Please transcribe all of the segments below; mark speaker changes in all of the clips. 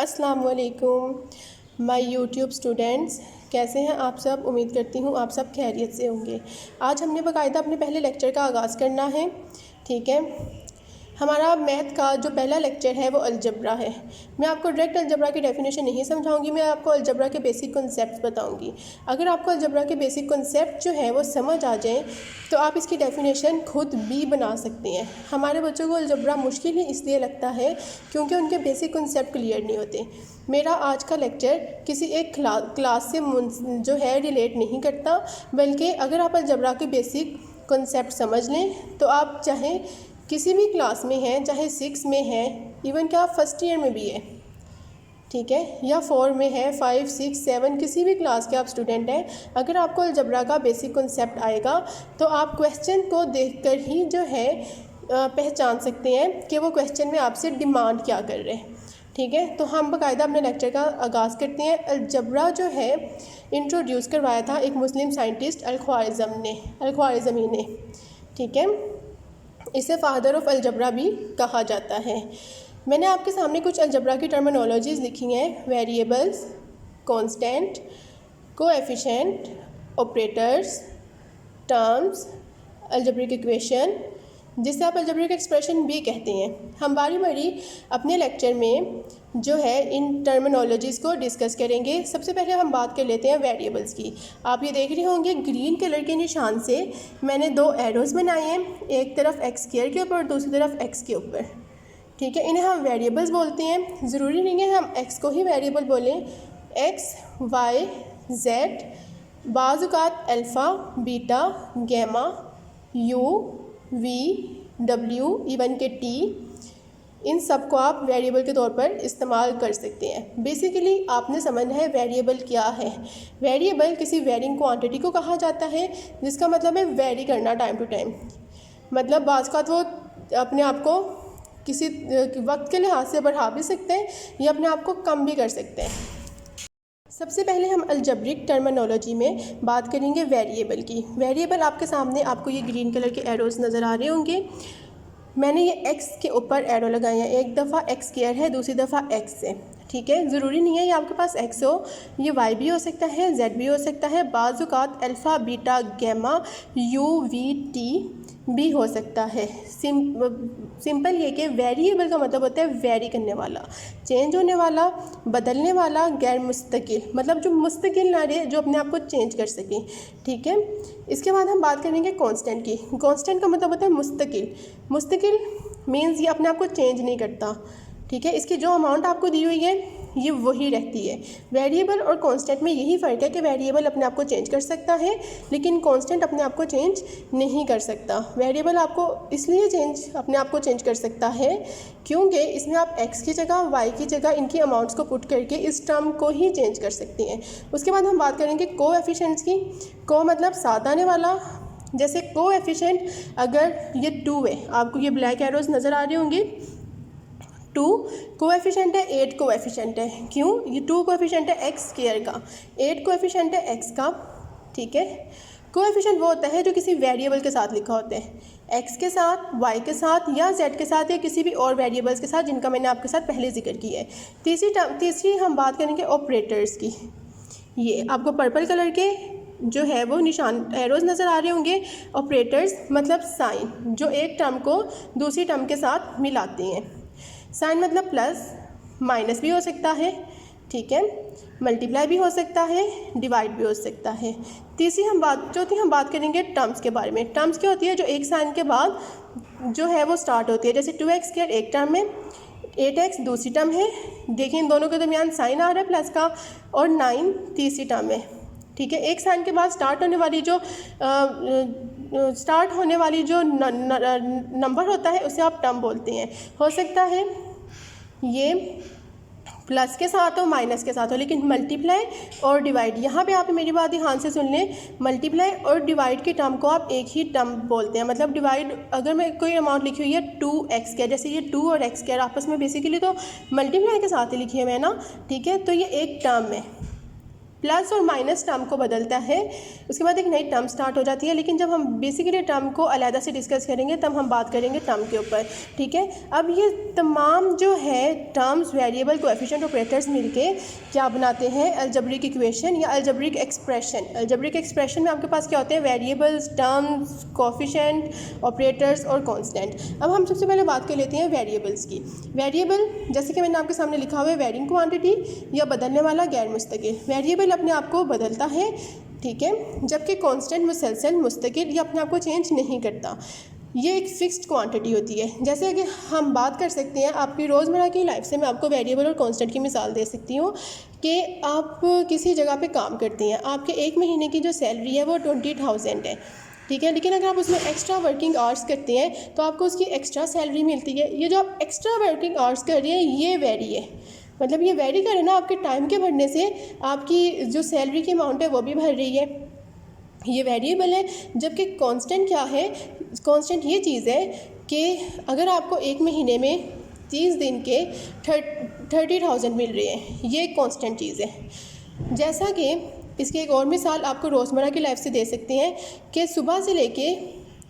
Speaker 1: अस्सलाम वालेकुम my YouTube students, कैसे हैं आप सब। उम्मीद करती हूँ आप सब खैरियत से होंगे। आज हमने बाकायदा अपने पहले लेक्चर का आगाज़ करना है। ठीक है, हमारा मैथ का जो पहला लेक्चर है वो अलजबरा है। मैं आपको डायरेक्ट अलजबरा की डेफिनेशन नहीं समझाऊंगी, मैं आपको अलजबरा के बेसिक कॉन्सेप्ट बताऊंगी। अगर आपको अलजबरा के बेसिक कॉन्सेप्ट जो है वो समझ आ जाए तो आप इसकी डेफिनेशन खुद भी बना सकते हैं। हमारे बच्चों को अलजबरा मुश्किल ही इसलिए लगता है क्योंकि उनके बेसिक कॉन्सेप्ट क्लियर नहीं होते। मेरा आज का लेक्चर किसी एक क्लास से जो है रिलेट नहीं करता, बल्कि अगर आप अलजबरा के बेसिक कॉन्सेप्ट समझ लें तो आप चाहे किसी भी क्लास में हैं, चाहे 6 में हैं, इवन क्या फर्स्ट ईयर में भी है, ठीक है, या 4 में है, 5, 6, 7 किसी भी क्लास के आप स्टूडेंट हैं, अगर आपको अलजबरा का बेसिक कॉन्सेप्ट आएगा तो आप क्वेश्चन को देखकर ही जो है पहचान सकते हैं कि वो क्वेश्चन में आपसे डिमांड क्या कर रहे हैं। ठीक है, तो हम बाकायदा अपने लेक्चर का आगाज़ करते हैं। अलजबरा जो है इंट्रोड्यूस करवाया था एक मुस्लिम साइंटिस्ट अल-ख्वारिज़मी ने। ठीक है, इसे फादर ऑफ अलजबरा भी कहा जाता है। मैंने आपके सामने कुछ अलजबरा की टर्मिनोलॉजीज़ लिखी हैं: variables, constant, coefficient, operators, terms, algebraic equation, जिसे आप अलजेब्रिक एक्सप्रेशन भी कहते हैं। हम बारी बारी अपने लेक्चर में जो है इन टर्मिनोलॉजीज़ को डिस्कस करेंगे। सबसे पहले हम बात कर लेते हैं वेरिएबल्स की। आप ये देख रहे होंगे ग्रीन कलर के निशान से मैंने 2 एरोज़ बनाए हैं, एक तरफ एक्स स्क्वायर के ऊपर और दूसरी तरफ एक्स के ऊपर। ठीक है, इन्हें हम वेरिएबल्स बोलते हैं। ज़रूरी नहीं है हम एक्स को ही वेरिएबल बोलें। एक्स, वाई, जेड, बाज़ औक़ात alpha, beta, gamma, you, v, डब्ल्यू, इवन के टी, इन सब को आप वेरिएबल के तौर पर इस्तेमाल कर सकते हैं। बेसिकली आपने समझना है वेरिएबल क्या है। वेरिएबल किसी वेरिंग क्वांटिटी को कहा जाता है, जिसका मतलब है वेरी करना टाइम टू टाइम। मतलब बाज़ का वो अपने आप को किसी वक्त के लिहाज से बढ़ा भी सकते हैं या अपने आप को कम भी कर सकते हैं। सबसे पहले हम अलजेब्रिक टर्मिनोलॉजी में बात करेंगे वेरिएबल की। वेरिएबल आपके सामने आपको ये ग्रीन कलर के एरोज़ नज़र आ रहे होंगे। मैंने ये एक्स के ऊपर एरो लगाए हैं। एक दफ़ा एक्स स्क्वायर है, दूसरी दफ़ा एक्स है। ठीक है, ज़रूरी नहीं है ये आपके पास एक्स हो, ये वाई भी हो सकता है, जेड भी हो सकता है, बाज़ औक़ात alpha, beta, gamma, you, V, T भी हो सकता है। सिंपल ये कि वेरिएबल का मतलब होता है वेरी करने वाला, चेंज होने वाला, बदलने वाला, गैर मुस्तकिल, मतलब जो मुस्तकिल ना रहे, जो अपने आप को चेंज कर सके। ठीक है, इसके बाद हम बात करेंगे कांस्टेंट की। कांस्टेंट का मतलब होता है मुस्तकिल। मुस्तकिल मीन्स ये अपने आप को चेंज नहीं करता। ठीक है, इसकी जो अमाउंट आपको दी हुई है ये वही रहती है। वेरिएबल और कांस्टेंट में यही फ़र्क है कि वेरिएबल अपने आप को चेंज कर सकता है लेकिन कांस्टेंट अपने आप को चेंज नहीं कर सकता। वेरिएबल आपको इसलिए अपने आप को चेंज कर सकता है क्योंकि इसमें आप एक्स की जगह, वाई की जगह इनकी अमाउंट्स को पुट करके इस टर्म को ही चेंज कर सकते हैं। उसके बाद हम बात करेंगे कोएफिशिएंट्स की। को मतलब साथ आने वाला। जैसे कोएफिशिएंट अगर ये 2 है, आपको ये ब्लैक एरोज़ नज़र आ रहे होंगे, 2 कोएफिशिएंट है, 8 कोएफिशिएंट है। क्यों? ये 2 कोएफिशिएंट है एक्स स्क्वायर का, 8 कोएफिशिएंट है एक्स का। ठीक है, कोएफिशिएंट वो होता है जो किसी वेरिएबल के साथ लिखा होता है, एक्स के साथ, वाई के साथ या जेड के साथ या किसी भी और वेरिएबल्स के साथ जिनका मैंने आपके साथ पहले जिक्र किया है। तीसरी हम बात करेंगे ऑपरेटर्स की। ये आपको पर्पल कलर के जो है वो निशान एरोज़ नज़र आ रहे होंगे। ऑपरेटर्स मतलब साइन, जो एक टर्म को दूसरी टर्म के साथ मिलाते हैं। साइन मतलब प्लस, माइनस भी हो सकता है। ठीक है, मल्टीप्लाई भी हो सकता है, डिवाइड भी हो सकता है। चौथी हम बात करेंगे टर्म्स के बारे में। टर्म्स क्या होती है? जो एक साइन के बाद जो है वो स्टार्ट होती है। जैसे 2x स्क्वायर एक टर्म है, 8x दूसरी टर्म है। देखिए इन दोनों के दरमियान साइन आ रहा है प्लस का, और 9 तीसरी टर्म है। ठीक है, एक साइन के बाद स्टार्ट होने वाली जो नंबर होता है उसे आप टर्म बोलते हैं। हो सकता है ये प्लस के साथ हो, माइनस के साथ हो, लेकिन मल्टीप्लाई और डिवाइड, यहाँ पे आप मेरी बात ध्यान से सुन लें, मल्टीप्लाई और डिवाइड की टर्म को आप एक ही टर्म बोलते हैं। मतलब डिवाइड अगर मैं कोई अमाउंट लिखी हुई है 2x स्क्वायर, जैसे ये 2 और x स्क्वायर आपस में बेसिकली तो मल्टीप्लाई के साथ ही लिखी है मैं ना। ठीक है, तो ये एक टर्म है। प्लस और माइनस टर्म को बदलता है, उसके बाद एक नई टर्म स्टार्ट हो जाती है। लेकिन जब हम बेसिकली टर्म को अलग से डिस्कस करेंगे तब हम बात करेंगे टर्म के ऊपर, ठीक है। अब ये तमाम जो है टर्म्स, वेरिएबल, कोएफिशिएंट, ऑपरेटर्स मिलके क्या बनाते हैं, अलजेब्रिक इक्वेशन या अलजेब्रिक एक्सप्रेशन। अलजेब्रिक एक्सप्रेशन में आपके पास क्या होते हैं, वेरिएबल्स, टर्म्स, कोएफिशिएंट, ऑपरेटर्स और कांस्टेंट। अब हम सबसे पहले बात कर लेते हैं वेरिएबल्स की। वेरिएबल जैसे कि मैंने आपके सामने लिखा हुआ है, वेरिंग क्वांटिटी या बदलने वाला गैर मुस्तकिल। वेरिएबल अपने आप को बदलता है, ठीक है, जबकि कांस्टेंट मुसलसल मुस्तकिल ये अपने आप को चेंज नहीं करता। ये एक फिक्स्ड क्वांटिटी होती है। जैसे कि हम बात कर सकते हैं आपकी रोज़मर्रा की लाइफ से, मैं आपको वेरिएबल और कांस्टेंट की मिसाल दे सकती हूँ कि आप किसी जगह पे काम करती हैं, आपके एक महीने की जो सैलरी है वो 20,000 है, ठीक है। लेकिन अगर आप उसमें एक्स्ट्रा वर्किंग आवर्स करते हैं तो आपको उसकी एक्स्ट्रा सैलरी मिलती है। ये जो आप एक्स्ट्रा वर्किंग आवर्स कर रहे हैं ये वेरी है, मतलब ये वेरी करे ना, आपके टाइम के बढ़ने से आपकी जो सैलरी की अमाउंट है वो भी बढ़ रही है, ये वेरिएबल है। जबकि कांस्टेंट क्या है, कांस्टेंट ये चीज़ है कि अगर आपको एक महीने में 30 दिन के 30,000 मिल रहे हैं, ये एक कांस्टेंट चीज़ है। जैसा कि इसकी एक और मिसाल आपको रोज़मर्रा की लाइफ से दे सकते हैं कि सुबह से लेके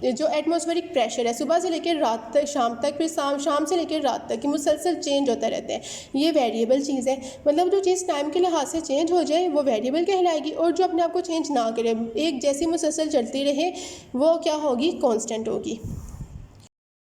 Speaker 1: जो एटमॉस्फेरिक प्रेशर है, सुबह से लेकर रात तक, शाम तक, फिर शाम से लेकर रात तक, कि मुसलसल चेंज होता रहता है, ये वेरिएबल चीज़ है। मतलब जो चीज़ टाइम के लिहाज से चेंज हो जाए वो वेरिएबल कहलाएगी, और जो अपने आप को चेंज ना करे, एक जैसी मुसलसल चलती रहे, वो क्या होगी, कांस्टेंट होगी।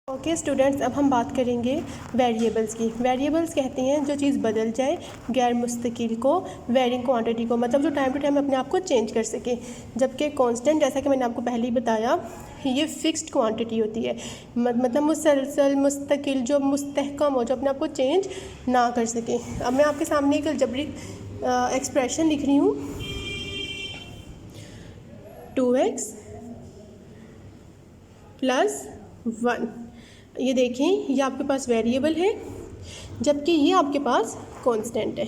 Speaker 1: ओके स्टूडेंट्स, अब हम बात करेंगे वेरिएबल्स की। वेरिएबल्स कहते हैं जो चीज़ बदल जाए, गैर मुस्तकिल को, वेरिंग क्वांटिटी को, मतलब जो टाइम टू टाइम अपने आप को चेंज कर सके। जबकि कांस्टेंट, जैसा कि मैंने आपको पहले ही बताया, ये फिक्स्ड क्वांटिटी होती है, मतलब मुसलसल मुस्तकिल, जो मुस्तहकम हो, जो अपने आप को चेंज ना कर सके। अब मैं आपके सामने एक अलजेब्रिक एक्सप्रेशन लिख रही हूँ, 2x + 1। ये देखें, ये आपके पास वेरिएबल है, जबकि ये आपके पास कांस्टेंट है,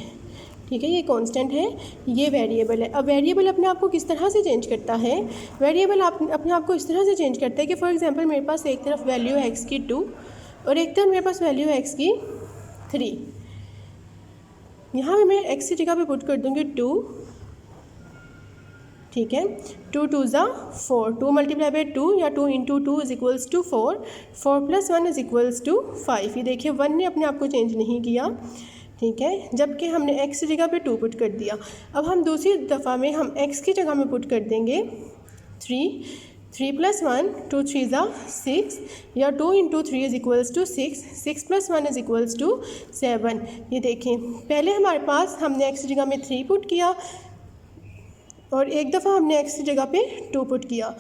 Speaker 1: ठीक है। ये कांस्टेंट है, ये वेरिएबल है। अब वेरिएबल अपने आप को किस तरह से चेंज करता है, वेरिएबल अपने आप को इस तरह से चेंज करता है कि फॉर एग्जांपल मेरे पास एक तरफ वैल्यू है x की 2 और एक तरफ मेरे पास वैल्यू है x की 3। यहाँ पे मैं x की जगह पे पुट कर दूँगी 2, ठीक है। 2 2 ज़ा 4, 2 × 2 या 2 × 2 = 4, 4 + 1 = 5। ये देखिए 1 ने अपने आप को चेंज नहीं किया, ठीक है, जबकि हमने x की जगह पे 2 पुट कर दिया। अब हम दूसरी दफ़ा में हम x की जगह में पुट कर देंगे 3, 3 + 1, 2 3 ज़ा 6 या 2 × 3 = 6, 6 + 1 = 7। ये देखें, पहले हमारे पास हमने x की जगह में 3 पुट किया और एक दफ़ा हमने x की जगह पे 2 पुट किया,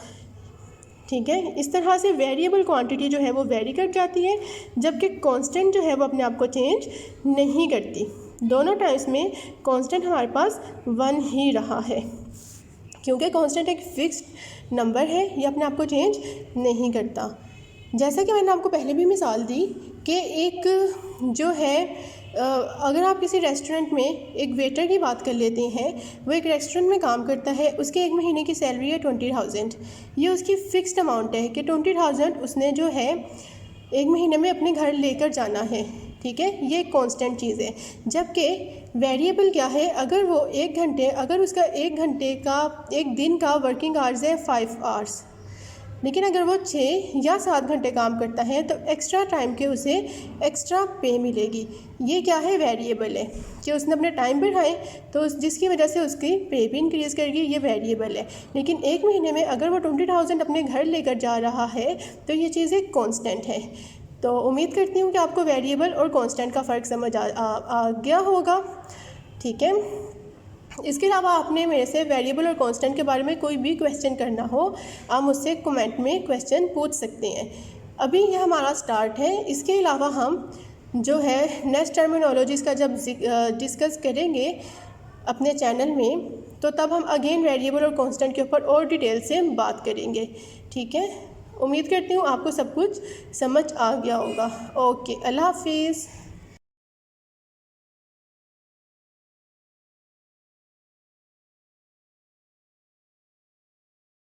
Speaker 1: ठीक है। इस तरह से वेरिएबल क्वांटिटी जो है वो वेरी कर जाती है, जबकि कांस्टेंट जो है वो अपने आप को चेंज नहीं करती। दोनों टाइम्स में कांस्टेंट हमारे पास 1 ही रहा है, क्योंकि कांस्टेंट एक फिक्स्ड नंबर है, ये अपने आप को चेंज नहीं करता। जैसा कि मैंने आपको पहले भी मिसाल दी कि एक जो है अगर आप किसी रेस्टोरेंट में एक वेटर की बात कर लेते हैं, वो एक रेस्टोरेंट में काम करता है, उसके एक महीने की सैलरी है 20,000। ये उसकी फ़िक्स्ड अमाउंट है कि 20,000 उसने जो है एक महीने में अपने घर लेकर जाना है, ठीक है। ये एक कांस्टेंट चीज़ है। जबकि वेरिएबल क्या है, अगर वो अगर उसका एक दिन का वर्किंग आवर्स है 5 आवर्स, लेकिन अगर वो 6 या 7 घंटे काम करता है तो एक्स्ट्रा टाइम के उसे एक्स्ट्रा पे मिलेगी। ये क्या है, वेरिएबल है कि उसने अपने टाइम बढ़ाए तो जिसकी वजह से उसकी पे भी इंक्रीज़ करेगी, ये वेरिएबल है। लेकिन एक महीने में अगर वो 20,000 अपने घर लेकर जा रहा है तो ये चीज़ एक कांस्टेंट है। तो उम्मीद करती हूँ कि आपको वेरिएबल और कांस्टेंट का फ़र्क समझ आ गया होगा, ठीक है। इसके अलावा आपने मेरे से वेरिएबल और कांस्टेंट के बारे में कोई भी क्वेश्चन करना हो, आप मुझसे कमेंट में क्वेश्चन पूछ सकते हैं। अभी यह हमारा स्टार्ट है, इसके अलावा हम जो है नेक्स्ट टर्मिनोलॉजीज़ का जब डिस्कस करेंगे अपने चैनल में, तो तब हम अगेन वेरिएबल और कांस्टेंट के ऊपर और डिटेल से बात करेंगे, ठीक है। उम्मीद करती हूँ आपको सब कुछ समझ आ गया होगा। ओके, अल्लाह हाफिज़।